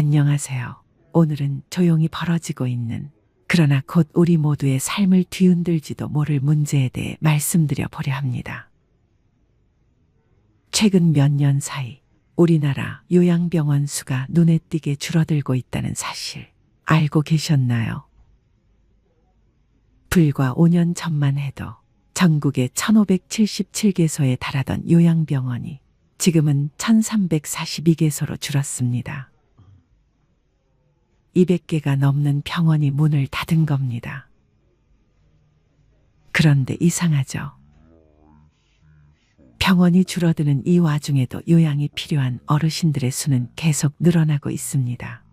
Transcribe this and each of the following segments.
안녕하세요. 오늘은 조용히 벌어지고 있는, 그러나 곧 우리 모두의 삶을 뒤흔들지도 모를 문제에 대해 말씀드려 보려 합니다. 최근 몇 년 사이 우리나라 요양병원 수가 눈에 띄게 줄어들고 있다는 사실 알고 계셨나요? 불과 5년 전만 해도 전국에 1577개소에 달하던 요양병원이 지금은 1342개소로 줄었습니다. 200개가 넘는 병원이 문을 닫은 겁니다. 그런데 이상하죠. 병원이 줄어드는 이 와중에도 요양이 필요한 어르신들의 수는 계속 늘어나고 있습니다.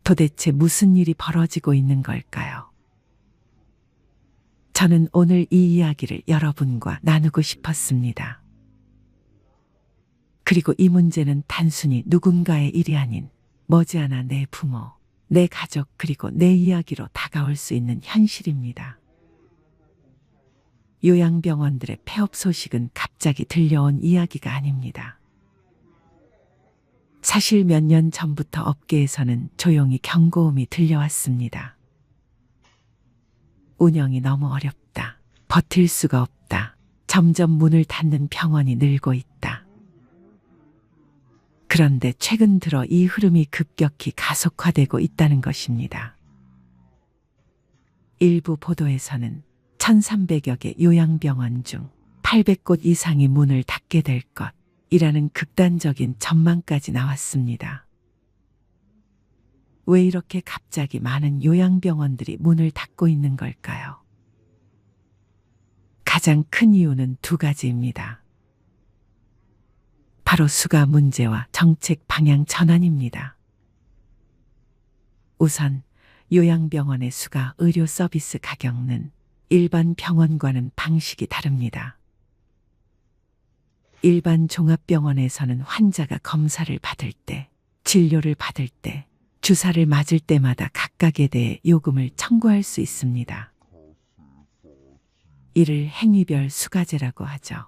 도대체 무슨 일이 벌어지고 있는 걸까요? 저는 오늘 이 이야기를 여러분과 나누고 싶었습니다. 그리고 이 문제는 단순히 누군가의 일이 아닌 머지않아 내 부모, 내 가족 그리고 내 이야기로 다가올 수 있는 현실입니다. 요양병원들의 폐업 소식은 갑자기 들려온 이야기가 아닙니다. 사실 몇 년 전부터 업계에서는 조용히 경고음이 들려왔습니다. 운영이 너무 어렵다. 버틸 수가 없다. 점점 문을 닫는 병원이 늘고 있다. 그런데 최근 들어 이 흐름이 급격히 가속화되고 있다는 것입니다. 일부 보도에서는 1300여 개 요양병원 중 800곳 이상이 문을 닫게 될 것이라는 극단적인 전망까지 나왔습니다. 왜 이렇게 갑자기 많은 요양병원들이 문을 닫고 있는 걸까요? 가장 큰 이유는 두 가지입니다. 바로 수가 문제와 정책 방향 전환입니다. 우선 요양병원의 수가 의료 서비스 가격은 일반 병원과는 방식이 다릅니다. 일반 종합병원에서는 환자가 검사를 받을 때, 진료를 받을 때, 주사를 맞을 때마다 각각에 대해 요금을 청구할 수 있습니다. 이를 행위별 수가제라고 하죠.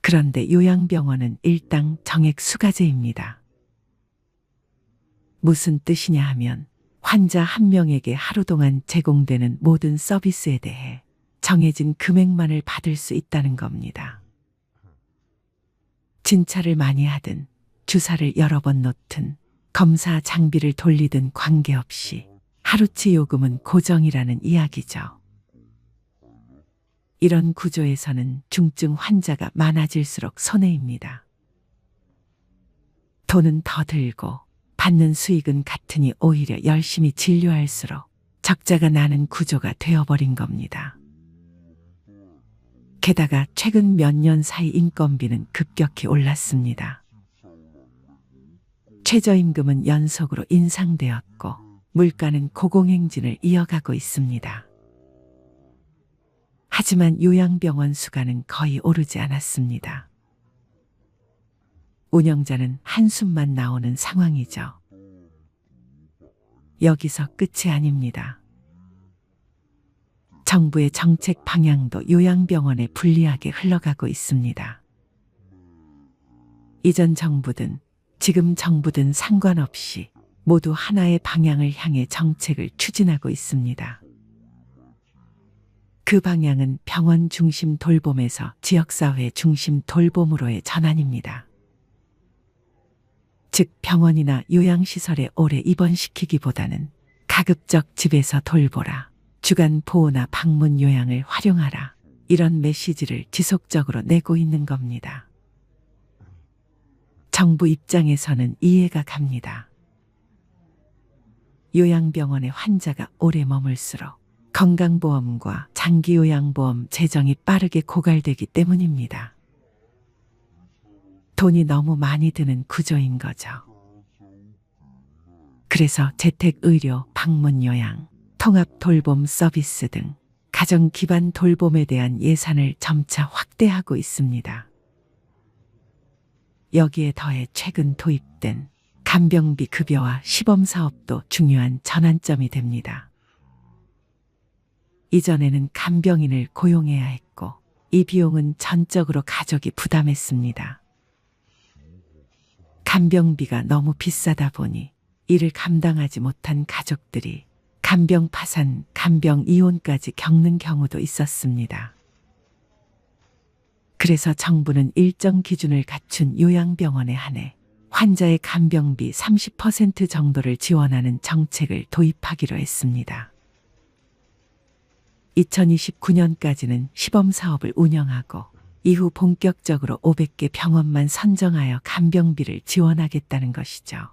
그런데 요양병원은 일당 정액 수가제입니다. 무슨 뜻이냐 하면 환자 한 명에게 하루 동안 제공되는 모든 서비스에 대해 정해진 금액만을 받을 수 있다는 겁니다. 진찰을 많이 하든 주사를 여러 번 놓든 검사 장비를 돌리든 관계없이 하루치 요금은 고정이라는 이야기죠. 이런 구조에서는 중증 환자가 많아질수록 손해입니다. 돈은 더 들고 받는 수익은 같으니 오히려 열심히 진료할수록 적자가 나는 구조가 되어버린 겁니다. 게다가 최근 몇 년 사이 인건비는 급격히 올랐습니다. 최저임금은 연속으로 인상되었고 물가는 고공행진을 이어가고 있습니다. 하지만 요양병원 수가는 거의 오르지 않았습니다. 운영자는 한숨만 나오는 상황이죠. 여기서 끝이 아닙니다. 정부의 정책 방향도 요양병원에 불리하게 흘러가고 있습니다. 이전 정부든 지금 정부든 상관없이 모두 하나의 방향을 향해 정책을 추진하고 있습니다. 그 방향은 병원 중심 돌봄에서 지역사회 중심 돌봄으로의 전환입니다. 즉 병원이나 요양시설에 오래 입원시키기보다는 가급적 집에서 돌보라, 주간 보호나 방문 요양을 활용하라, 이런 메시지를 지속적으로 내고 있는 겁니다. 정부 입장에서는 이해가 갑니다. 요양병원의 환자가 오래 머물수록 건강보험과 장기요양보험 재정이 빠르게 고갈되기 때문입니다. 돈이 너무 많이 드는 구조인 거죠. 그래서 재택의료, 방문요양, 통합돌봄 서비스 등 가정 기반 돌봄에 대한 예산을 점차 확대하고 있습니다. 여기에 더해 최근 도입된 간병비 급여와 시범사업도 중요한 전환점이 됩니다. 이전에는 간병인을 고용해야 했고 이 비용은 전적으로 가족이 부담했습니다. 간병비가 너무 비싸다 보니 이를 감당하지 못한 가족들이 간병 파산, 간병 이혼까지 겪는 경우도 있었습니다. 그래서 정부는 일정 기준을 갖춘 요양병원에 한해 환자의 간병비 30% 정도를 지원하는 정책을 도입하기로 했습니다. 2029년까지는 시범사업을 운영하고 이후 본격적으로 500개 병원만 선정하여 간병비를 지원하겠다는 것이죠.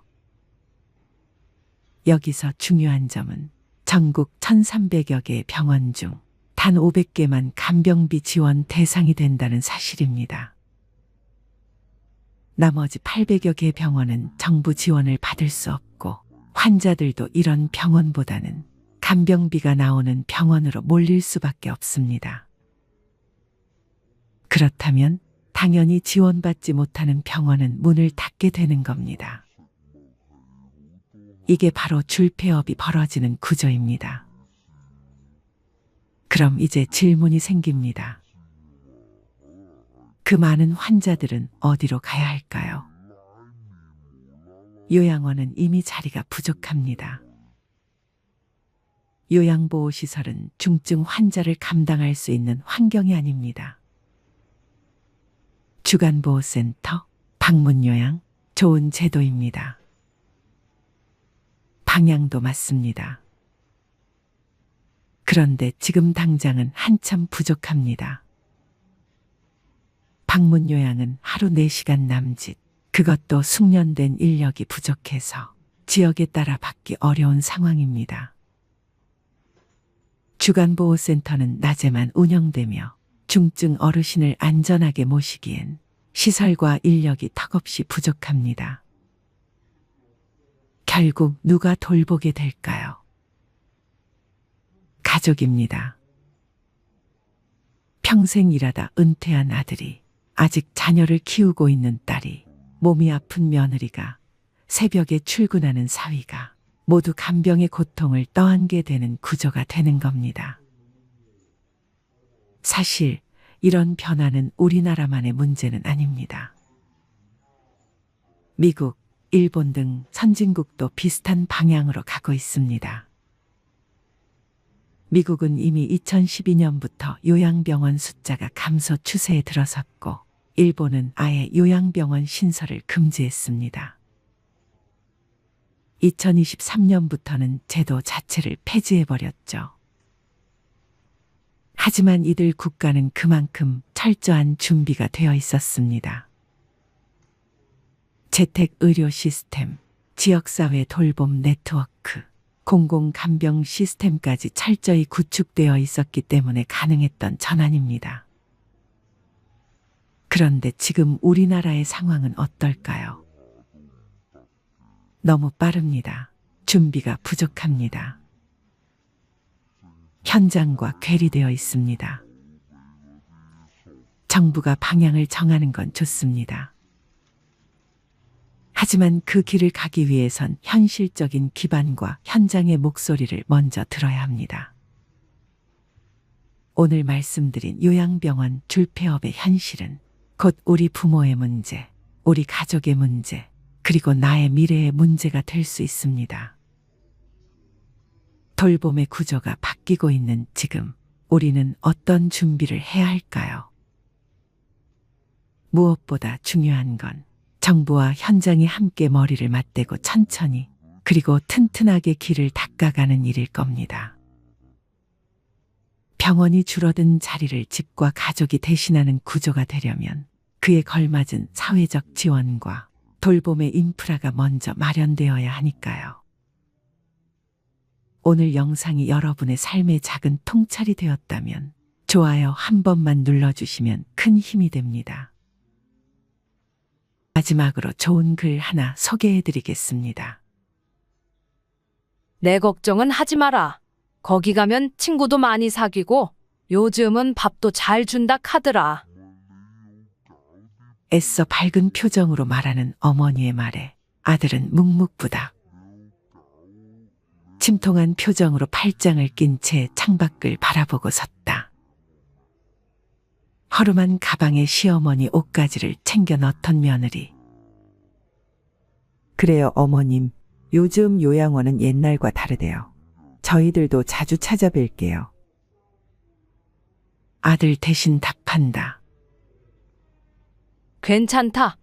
여기서 중요한 점은 전국 1,300여 개의 병원 중 단 500개만 간병비 지원 대상이 된다는 사실입니다. 나머지 800여 개 병원은 정부 지원을 받을 수 없고 환자들도 이런 병원보다는 간병비가 나오는 병원으로 몰릴 수밖에 없습니다. 그렇다면 당연히 지원받지 못하는 병원은 문을 닫게 되는 겁니다. 이게 바로 줄폐업이 벌어지는 구조입니다. 그럼 이제 질문이 생깁니다. 그 많은 환자들은 어디로 가야 할까요? 요양원은 이미 자리가 부족합니다. 요양보호시설은 중증 환자를 감당할 수 있는 환경이 아닙니다. 주간보호센터, 방문요양, 좋은 제도입니다. 방향도 맞습니다. 그런데 지금 당장은 한참 부족합니다. 방문요양은 하루 4시간 남짓, 그것도 숙련된 인력이 부족해서 지역에 따라 받기 어려운 상황입니다. 주간보호센터는 낮에만 운영되며 중증 어르신을 안전하게 모시기엔 시설과 인력이 턱없이 부족합니다. 결국 누가 돌보게 될까요? 가족입니다. 평생 일하다 은퇴한 아들이, 아직 자녀를 키우고 있는 딸이, 몸이 아픈 며느리가, 새벽에 출근하는 사위가 모두 간병의 고통을 떠안게 되는 구조가 되는 겁니다. 사실 이런 변화는 우리나라만의 문제는 아닙니다. 미국, 일본 등 선진국도 비슷한 방향으로 가고 있습니다. 미국은 이미 2012년부터 요양병원 숫자가 감소 추세에 들어섰고, 일본은 아예 요양병원 신설을 금지했습니다. 2023년부터는 제도 자체를 폐지해버렸죠. 하지만 이들 국가는 그만큼 철저한 준비가 되어 있었습니다. 재택의료 시스템, 지역사회 돌봄 네트워크, 공공간병 시스템까지 철저히 구축되어 있었기 때문에 가능했던 전환입니다. 그런데 지금 우리나라의 상황은 어떨까요? 너무 빠릅니다. 준비가 부족합니다. 현장과 괴리되어 있습니다. 정부가 방향을 정하는 건 좋습니다. 하지만 그 길을 가기 위해선 현실적인 기반과 현장의 목소리를 먼저 들어야 합니다. 오늘 말씀드린 요양병원 줄폐업의 현실은 곧 우리 부모의 문제, 우리 가족의 문제, 그리고 나의 미래의 문제가 될 수 있습니다. 돌봄의 구조가 바뀌고 있는 지금, 우리는 어떤 준비를 해야 할까요? 무엇보다 중요한 건 정부와 현장이 함께 머리를 맞대고 천천히, 그리고 튼튼하게 길을 닦아가는 일일 겁니다. 병원이 줄어든 자리를 집과 가족이 대신하는 구조가 되려면 그에 걸맞은 사회적 지원과 돌봄의 인프라가 먼저 마련되어야 하니까요. 오늘 영상이 여러분의 삶의 작은 통찰이 되었다면 좋아요 한 번만 눌러주시면 큰 힘이 됩니다. 마지막으로 좋은 글 하나 소개해드리겠습니다. 내 걱정은 하지 마라. 거기 가면 친구도 많이 사귀고 요즘은 밥도 잘 준다 카더라. 애써 밝은 표정으로 말하는 어머니의 말에 아들은 묵묵부답. 침통한 표정으로 팔짱을 낀 채 창밖을 바라보고 섰다. 허름한 가방에 시어머니 옷가지를 챙겨 넣던 며느리. 그래요, 어머님. 요즘 요양원은 옛날과 다르대요. 저희들도 자주 찾아뵐게요. 아들 대신 답한다. 괜찮다.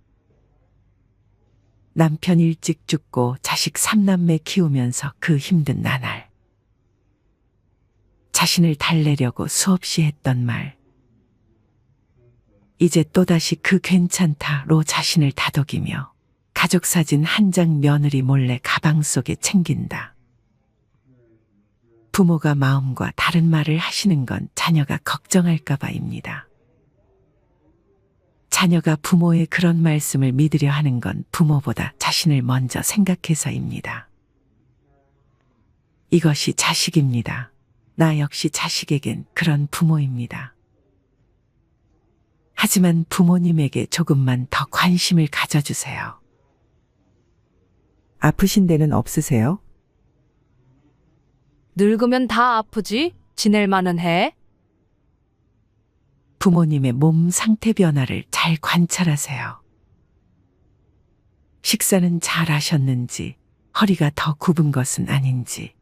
남편 일찍 죽고 자식 3남매 키우면서 그 힘든 나날. 자신을 달래려고 수없이 했던 말. 이제 또다시 그 괜찮다로 자신을 다독이며 가족사진 한 장 며느리 몰래 가방 속에 챙긴다. 부모가 마음과 다른 말을 하시는 건 자녀가 걱정할까 봐입니다. 자녀가 부모의 그런 말씀을 믿으려 하는 건 부모보다 자신을 먼저 생각해서입니다. 이것이 자식입니다. 나 역시 자식에겐 그런 부모입니다. 하지만 부모님에게 조금만 더 관심을 가져주세요. 아프신 데는 없으세요? 늙으면 다 아프지? 지낼 만은 해? 부모님의 몸 상태 변화를 잘 관찰하세요. 식사는 잘 하셨는지, 허리가 더 굽은 것은 아닌지,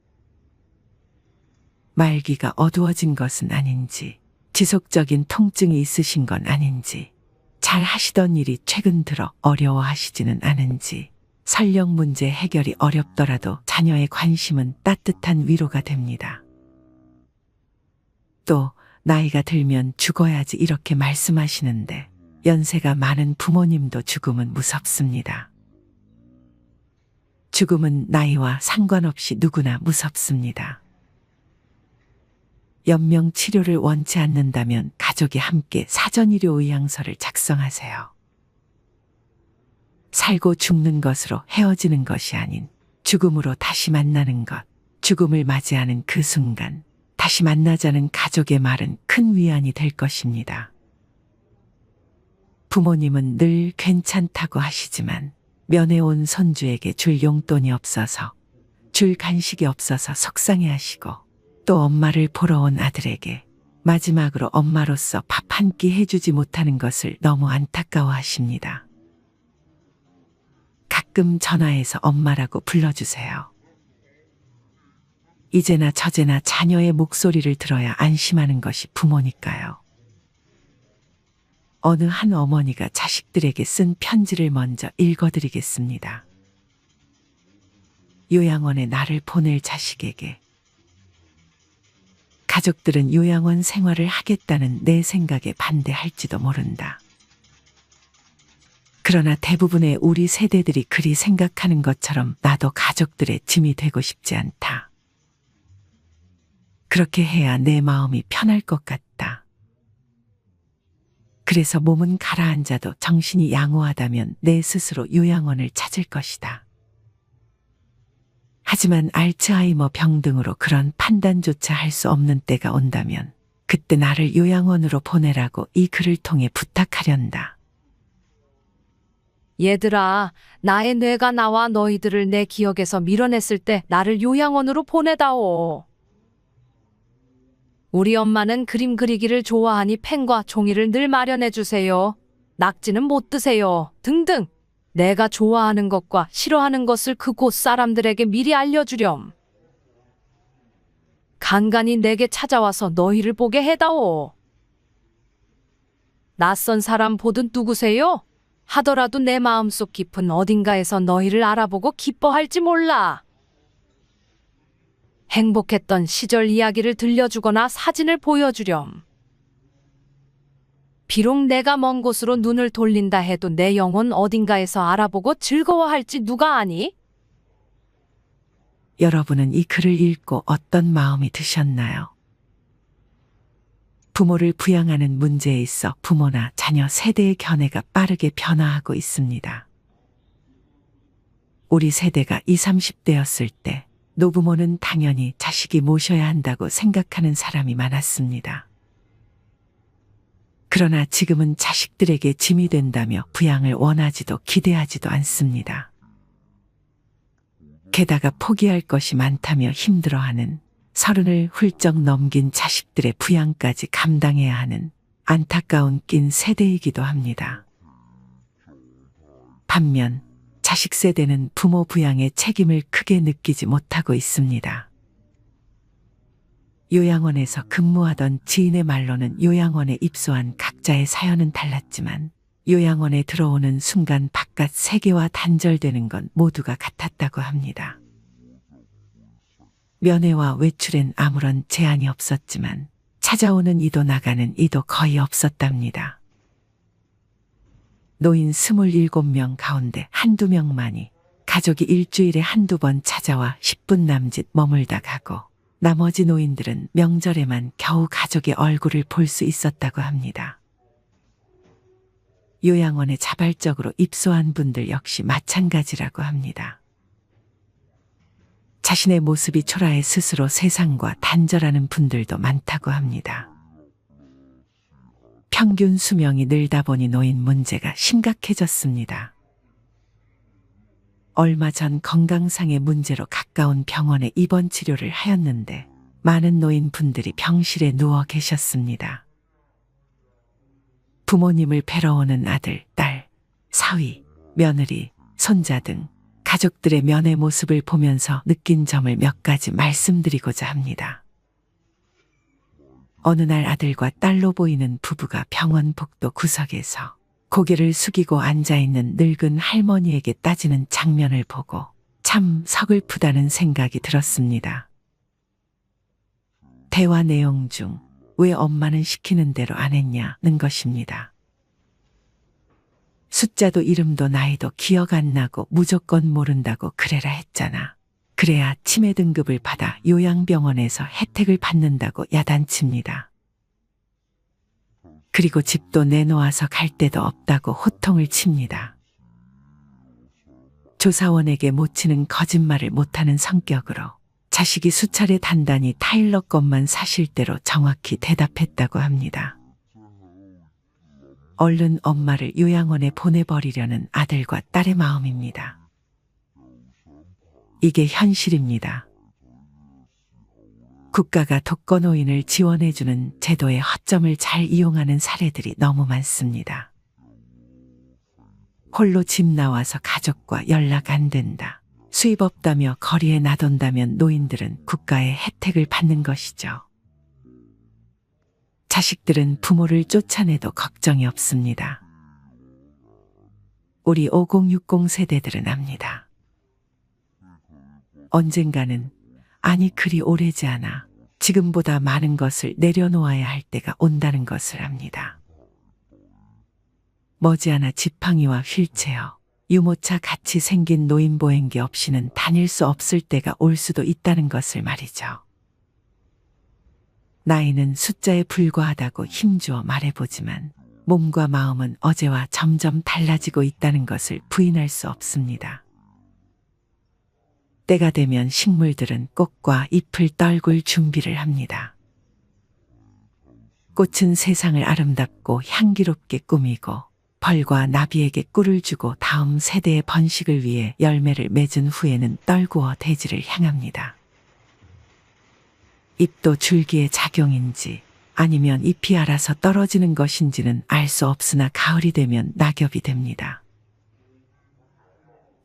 말기가 어두워진 것은 아닌지, 지속적인 통증이 있으신 건 아닌지, 잘 하시던 일이 최근 들어 어려워하시지는 않은지, 설령 문제 해결이 어렵더라도 자녀의 관심은 따뜻한 위로가 됩니다. 또 나이가 들면 죽어야지 이렇게 말씀하시는데 연세가 많은 부모님도 죽음은 무섭습니다. 죽음은 나이와 상관없이 누구나 무섭습니다. 연명 치료를 원치 않는다면 가족이 함께 사전의료 의향서를 작성하세요. 살고 죽는 것으로 헤어지는 것이 아닌 죽음으로 다시 만나는 것, 죽음을 맞이하는 그 순간 다시 만나자는 가족의 말은 큰 위안이 될 것입니다. 부모님은 늘 괜찮다고 하시지만 면회 온 손주에게 줄 용돈이 없어서, 줄 간식이 없어서 속상해하시고, 또 엄마를 보러 온 아들에게 마지막으로 엄마로서 밥 한 끼 해주지 못하는 것을 너무 안타까워하십니다. 가끔 전화해서 엄마라고 불러주세요. 이제나 저제나 자녀의 목소리를 들어야 안심하는 것이 부모니까요. 어느 한 어머니가 자식들에게 쓴 편지를 먼저 읽어드리겠습니다. 요양원에 나를 보낼 자식에게. 가족들은 요양원 생활을 하겠다는 내 생각에 반대할지도 모른다. 그러나 대부분의 우리 세대들이 그리 생각하는 것처럼 나도 가족들의 짐이 되고 싶지 않다. 그렇게 해야 내 마음이 편할 것 같다. 그래서 몸은 가라앉아도 정신이 양호하다면 내 스스로 요양원을 찾을 것이다. 하지만 알츠하이머 병 등으로 그런 판단조차 할 수 없는 때가 온다면 그때 나를 요양원으로 보내라고 이 글을 통해 부탁하련다. 얘들아, 나의 뇌가 나와 너희들을 내 기억에서 밀어냈을 때 나를 요양원으로 보내다오. 우리 엄마는 그림 그리기를 좋아하니 펜과 종이를 늘 마련해 주세요. 낙지는 못 드세요. 등등. 내가 좋아하는 것과 싫어하는 것을 그곳 사람들에게 미리 알려주렴. 간간히 내게 찾아와서 너희를 보게 해다오. 낯선 사람 보듯 누구세요? 하더라도 내 마음속 깊은 어딘가에서 너희를 알아보고 기뻐할지 몰라. 행복했던 시절 이야기를 들려주거나 사진을 보여주렴. 비록 내가 먼 곳으로 눈을 돌린다 해도 내 영혼 어딘가에서 알아보고 즐거워할지 누가 아니? 여러분은 이 글을 읽고 어떤 마음이 드셨나요? 부모를 부양하는 문제에 있어 부모나 자녀 세대의 견해가 빠르게 변화하고 있습니다. 우리 세대가 20, 30대였을 때 노부모는 당연히 자식이 모셔야 한다고 생각하는 사람이 많았습니다. 그러나 지금은 자식들에게 짐이 된다며 부양을 원하지도 기대하지도 않습니다. 게다가 포기할 것이 많다며 힘들어하는, 30을 훌쩍 넘긴 자식들의 부양까지 감당해야 하는 안타까운 낀 세대이기도 합니다. 반면 자식 세대는 부모 부양의 책임을 크게 느끼지 못하고 있습니다. 요양원에서 근무하던 지인의 말로는 요양원에 입소한 각자의 사연은 달랐지만 요양원에 들어오는 순간 바깥 세계와 단절되는 건 모두가 같았다고 합니다. 면회와 외출엔 아무런 제한이 없었지만 찾아오는 이도 나가는 이도 거의 없었답니다. 노인 27명 가운데 한두 명만이 가족이 일주일에 한두 번 찾아와 10분 남짓 머물다 가고 나머지 노인들은 명절에만 겨우 가족의 얼굴을 볼 수 있었다고 합니다. 요양원에 자발적으로 입소한 분들 역시 마찬가지라고 합니다. 자신의 모습이 초라해 스스로 세상과 단절하는 분들도 많다고 합니다. 평균 수명이 늘다 보니 노인 문제가 심각해졌습니다. 얼마 전 건강상의 문제로 가까운 병원에 입원 치료를 하였는데 많은 노인분들이 병실에 누워 계셨습니다. 부모님을 뵈러 오는 아들, 딸, 사위, 며느리, 손자 등 가족들의 면회 모습을 보면서 느낀 점을 몇 가지 말씀드리고자 합니다. 어느 날 아들과 딸로 보이는 부부가 병원 복도 구석에서 고개를 숙이고 앉아있는 늙은 할머니에게 따지는 장면을 보고 참 서글프다는 생각이 들었습니다. 대화 내용 중 왜 엄마는 시키는 대로 안 했냐는 것입니다. 숫자도 이름도 나이도 기억 안 나고 무조건 모른다고 그래라 했잖아. 그래야 치매 등급을 받아 요양병원에서 혜택을 받는다고 야단칩니다. 그리고 집도 내놓아서 갈 데도 없다고 호통을 칩니다. 조사원에게 못 치는 거짓말을 못하는 성격으로 자식이 수차례 단단히 타일러 것만 사실대로 정확히 대답했다고 합니다. 얼른 엄마를 요양원에 보내버리려는 아들과 딸의 마음입니다. 이게 현실입니다. 국가가 독거노인을 지원해주는 제도의 허점을 잘 이용하는 사례들이 너무 많습니다. 홀로 집 나와서 가족과 연락 안 된다. 수입 없다며 거리에 나돈다면 노인들은 국가의 혜택을 받는 것이죠. 자식들은 부모를 쫓아내도 걱정이 없습니다. 우리 5060 세대들은 압니다. 언젠가는 아니 그리 오래지 않아 지금보다 많은 것을 내려놓아야 할 때가 온다는 것을 압니다. 머지않아 지팡이와 휠체어, 유모차 같이 생긴 노인보행기 없이는 다닐 수 없을 때가 올 수도 있다는 것을 말이죠. 나이는 숫자에 불과하다고 힘주어 말해보지만 몸과 마음은 어제와 점점 달라지고 있다는 것을 부인할 수 없습니다. 때가 되면 식물들은 꽃과 잎을 떨굴 준비를 합니다. 꽃은 세상을 아름답고 향기롭게 꾸미고 벌과 나비에게 꿀을 주고 다음 세대의 번식을 위해 열매를 맺은 후에는 떨구어 대지를 향합니다. 잎도 줄기의 작용인지 아니면 잎이 알아서 떨어지는 것인지는 알 수 없으나 가을이 되면 낙엽이 됩니다.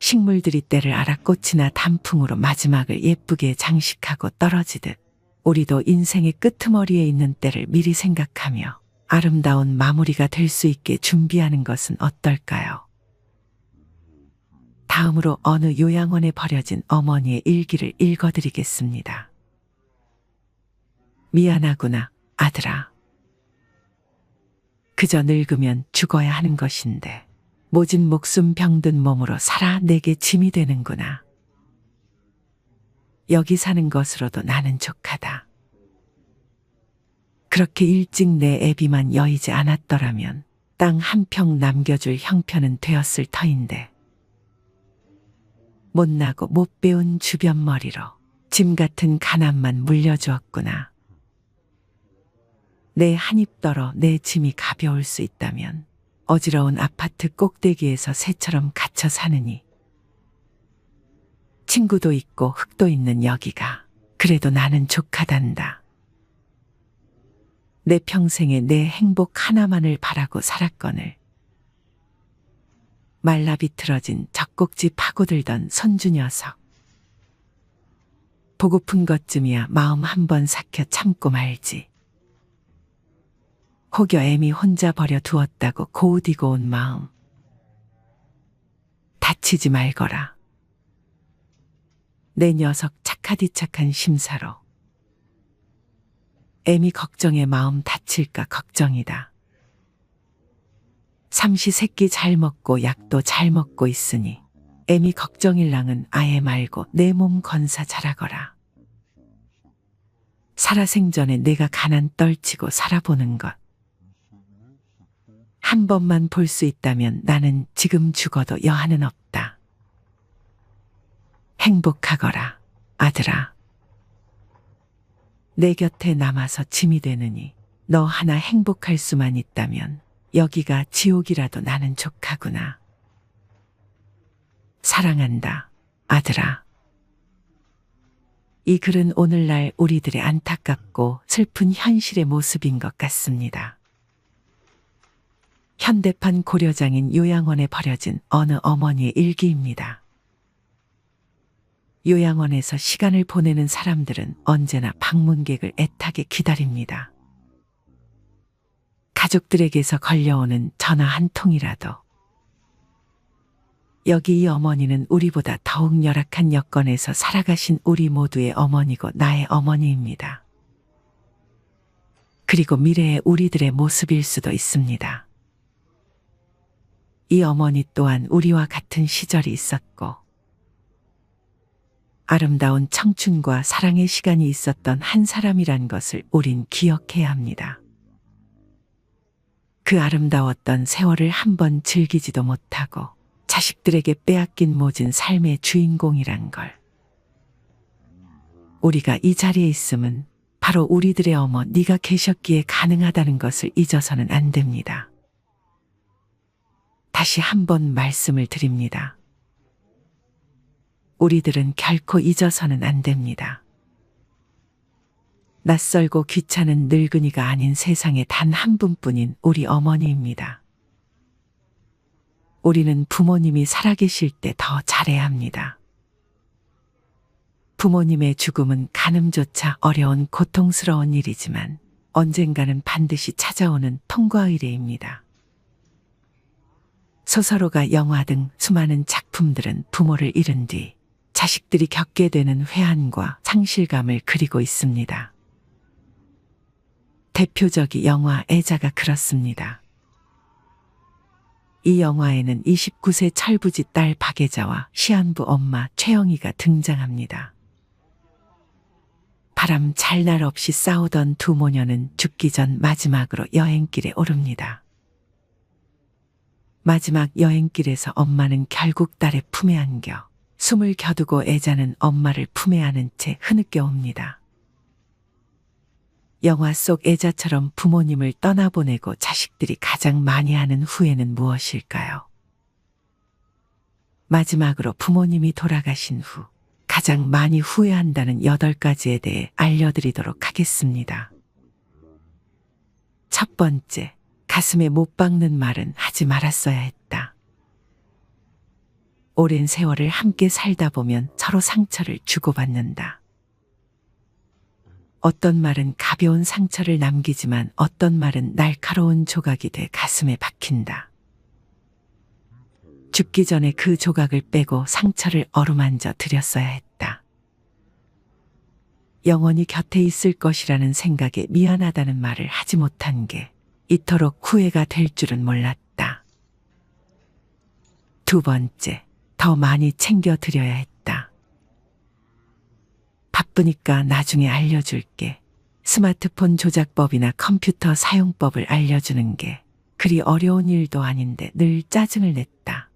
식물들이 때를 알아 꽃이나 단풍으로 마지막을 예쁘게 장식하고 떨어지듯 우리도 인생의 끄트머리에 있는 때를 미리 생각하며 아름다운 마무리가 될 수 있게 준비하는 것은 어떨까요? 다음으로 어느 요양원에 버려진 어머니의 일기를 읽어드리겠습니다. 미안하구나, 아들아. 그저 늙으면 죽어야 하는 것인데 모진 목숨 병든 몸으로 살아 내게 짐이 되는구나. 여기 사는 것으로도 나는 족하다. 그렇게 일찍 내 애비만 여의지 않았더라면 땅 한 평 남겨줄 형편은 되었을 터인데 못나고 못 배운 주변머리로 짐 같은 가난만 물려주었구나. 내 한 입 떨어 내 짐이 가벼울 수 있다면 어지러운 아파트 꼭대기에서 새처럼 갇혀 사느니 친구도 있고 흙도 있는 여기가 그래도 나는 족하단다. 내 평생에 내 행복 하나만을 바라고 살았거늘 말라 비틀어진 젖꼭지 파고들던 손주 녀석. 보고픈 것쯤이야 마음 한번 삭혀 참고 말지. 혹여 애미 혼자 버려 두었다고 고우디고 온 마음. 다치지 말거라. 내 녀석 착하디 착한 심사로. 애미 걱정에 마음 다칠까 걱정이다. 삼시세끼 잘 먹고 약도 잘 먹고 있으니 애미 걱정일랑은 아예 말고 내 몸 건사 잘하거라. 살아생전에 내가 가난 떨치고 살아보는 것. 한 번만 볼 수 있다면 나는 지금 죽어도 여한은 없다. 행복하거라, 아들아. 내 곁에 남아서 짐이 되느니 너 하나 행복할 수만 있다면 여기가 지옥이라도 나는 족하구나. 사랑한다, 아들아. 이 글은 오늘날 우리들의 안타깝고 슬픈 현실의 모습인 것 같습니다. 현대판 고려장인 요양원에 버려진 어느 어머니의 일기입니다. 요양원에서 시간을 보내는 사람들은 언제나 방문객을 애타게 기다립니다. 가족들에게서 걸려오는 전화 한 통이라도. 여기 이 어머니는 우리보다 더욱 열악한 여건에서 살아가신 우리 모두의 어머니고 나의 어머니입니다. 그리고 미래의 우리들의 모습일 수도 있습니다. 이 어머니 또한 우리와 같은 시절이 있었고 아름다운 청춘과 사랑의 시간이 있었던 한 사람이란 것을 우린 기억해야 합니다. 그 아름다웠던 세월을 한번 즐기지도 못하고 자식들에게 빼앗긴 모진 삶의 주인공이란 걸. 우리가 이 자리에 있음은 바로 우리들의 어머 네가 계셨기에 가능하다는 것을 잊어서는 안 됩니다. 다시 한번 말씀을 드립니다. 우리들은 결코 잊어서는 안 됩니다. 낯설고 귀찮은 늙은이가 아닌 세상에 단 한 분뿐인 우리 어머니입니다. 우리는 부모님이 살아계실 때 더 잘해야 합니다. 부모님의 죽음은 가늠조차 어려운 고통스러운 일이지만 언젠가는 반드시 찾아오는 통과의례입니다. 소설호가 영화 등 수많은 작품들은 부모를 잃은 뒤 자식들이 겪게 되는 회한과 상실감을 그리고 있습니다. 대표적인 영화 애자가 그렇습니다. 이 영화에는 29세 철부지 딸 박애자와 시한부 엄마 최영희가 등장합니다. 바람 잘 날 없이 싸우던 두 모녀는 죽기 전 마지막으로 여행길에 오릅니다. 마지막 여행길에서 엄마는 결국 딸의 품에 안겨 숨을 겨두고 애자는 엄마를 품에 안은 채 흐느껴 옵니다. 영화 속 애자처럼 부모님을 떠나보내고 자식들이 가장 많이 하는 후회는 무엇일까요? 마지막으로 부모님이 돌아가신 후 가장 많이 후회한다는 8가지에 대해 알려드리도록 하겠습니다. 첫 번째, 가슴에 못 박는 말은 하지 말았어야 했다. 오랜 세월을 함께 살다 보면 서로 상처를 주고받는다. 어떤 말은 가벼운 상처를 남기지만 어떤 말은 날카로운 조각이 돼 가슴에 박힌다. 죽기 전에 그 조각을 빼고 상처를 어루만져 드렸어야 했다. 영원히 곁에 있을 것이라는 생각에 미안하다는 말을 하지 못한 게 이토록 후회가 될 줄은 몰랐다. 두 번째, 더 많이 챙겨드려야 했다. 바쁘니까 나중에 알려줄게. 스마트폰 조작법이나 컴퓨터 사용법을 알려주는 게 그리 어려운 일도 아닌데 늘 짜증을 냈다.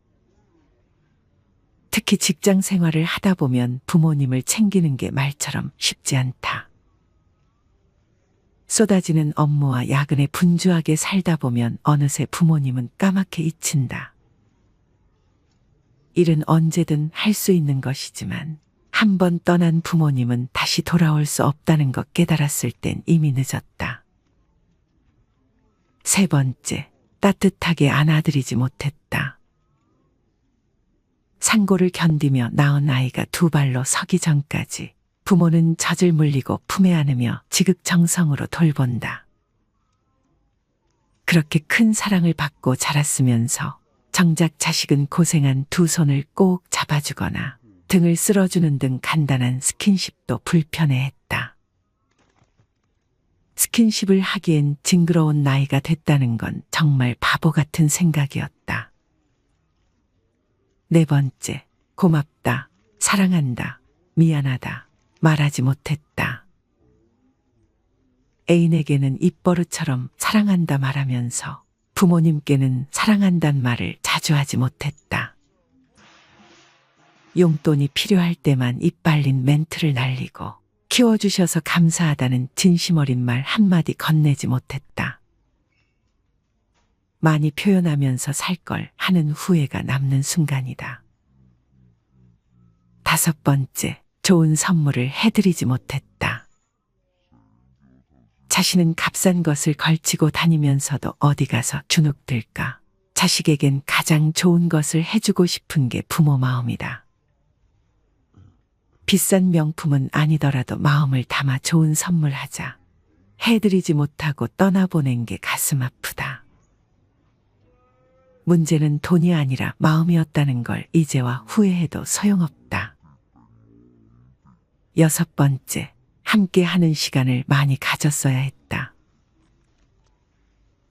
특히 직장 생활을 하다 보면 부모님을 챙기는 게 말처럼 쉽지 않다. 쏟아지는 업무와 야근에 분주하게 살다 보면 어느새 부모님은 까맣게 잊힌다. 일은 언제든 할 수 있는 것이지만 한 번 떠난 부모님은 다시 돌아올 수 없다는 것 깨달았을 땐 이미 늦었다. 세 번째, 따뜻하게 안아드리지 못했다. 상고를 견디며 낳은 아이가 두 발로 서기 전까지 부모는 젖을 물리고 품에 안으며 지극정성으로 돌본다. 그렇게 큰 사랑을 받고 자랐으면서 정작 자식은 고생한 두 손을 꼭 잡아주거나 등을 쓸어주는 등 간단한 스킨십도 불편해했다. 스킨십을 하기엔 징그러운 나이가 됐다는 건 정말 바보 같은 생각이었다. 네 번째, 고맙다, 사랑한다, 미안하다, 말하지 못했다. 애인에게는 입버릇처럼 사랑한다 말하면서 부모님께는 사랑한단 말을 자주 하지 못했다. 용돈이 필요할 때만 입 발린 멘트를 날리고 키워주셔서 감사하다는 진심 어린 말 한마디 건네지 못했다. 많이 표현하면서 살 걸 하는 후회가 남는 순간이다. 다섯 번째, 좋은 선물을 해드리지 못했다. 자신은 값싼 것을 걸치고 다니면서도 어디 가서 주눅들까. 자식에겐 가장 좋은 것을 해주고 싶은 게 부모 마음이다. 비싼 명품은 아니더라도 마음을 담아 좋은 선물하자. 해드리지 못하고 떠나보낸 게 가슴 아프다. 문제는 돈이 아니라 마음이었다는 걸 이제와 후회해도 소용없다. 여섯 번째, 함께 하는 시간을 많이 가졌어야 했다.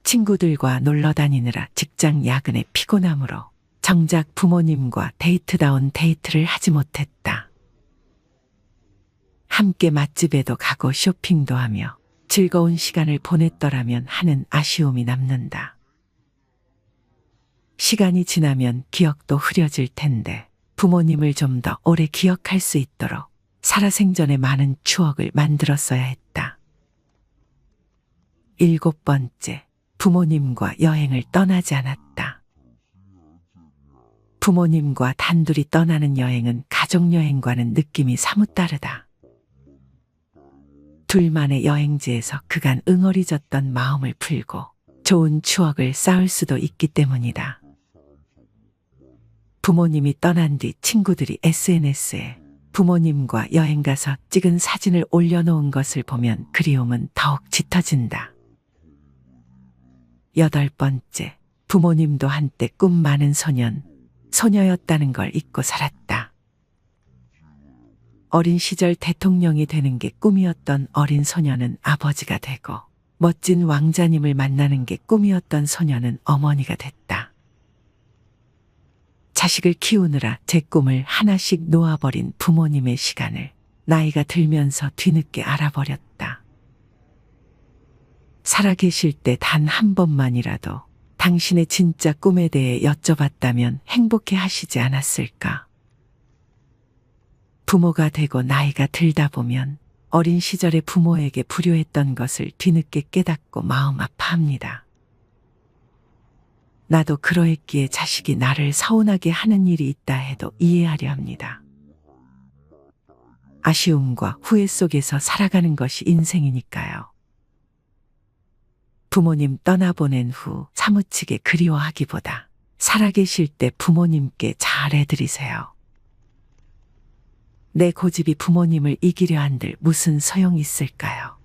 친구들과 놀러 다니느라 직장 야근의 피곤함으로 정작 부모님과 데이트다운 데이트를 하지 못했다. 함께 맛집에도 가고 쇼핑도 하며 즐거운 시간을 보냈더라면 하는 아쉬움이 남는다. 시간이 지나면 기억도 흐려질 텐데 부모님을 좀 더 오래 기억할 수 있도록 살아생전에 많은 추억을 만들었어야 했다. 일곱 번째, 부모님과 여행을 떠나지 않았다. 부모님과 단둘이 떠나는 여행은 가족여행과는 느낌이 사뭇 다르다. 둘만의 여행지에서 그간 응어리졌던 마음을 풀고 좋은 추억을 쌓을 수도 있기 때문이다. 부모님이 떠난 뒤 친구들이 SNS에 부모님과 여행 가서 찍은 사진을 올려놓은 것을 보면 그리움은 더욱 짙어진다. 여덟 번째, 부모님도 한때 꿈 많은 소녀였다는 걸 잊고 살았다. 어린 시절 대통령이 되는 게 꿈이었던 어린 소녀는 아버지가 되고 멋진 왕자님을 만나는 게 꿈이었던 소녀는 어머니가 됐다. 자식을 키우느라 제 꿈을 하나씩 놓아버린 부모님의 시간을 나이가 들면서 뒤늦게 알아버렸다. 살아계실 때 단 한 번만이라도 당신의 진짜 꿈에 대해 여쭤봤다면 행복해 하시지 않았을까? 부모가 되고 나이가 들다 보면 어린 시절에 부모에게 불효했던 것을 뒤늦게 깨닫고 마음 아파합니다. 나도 그러했기에 자식이 나를 서운하게 하는 일이 있다 해도 이해하려 합니다. 아쉬움과 후회 속에서 살아가는 것이 인생이니까요. 부모님 떠나보낸 후 사무치게 그리워하기보다 살아계실 때 부모님께 잘해드리세요. 내 고집이 부모님을 이기려 한들 무슨 소용이 있을까요?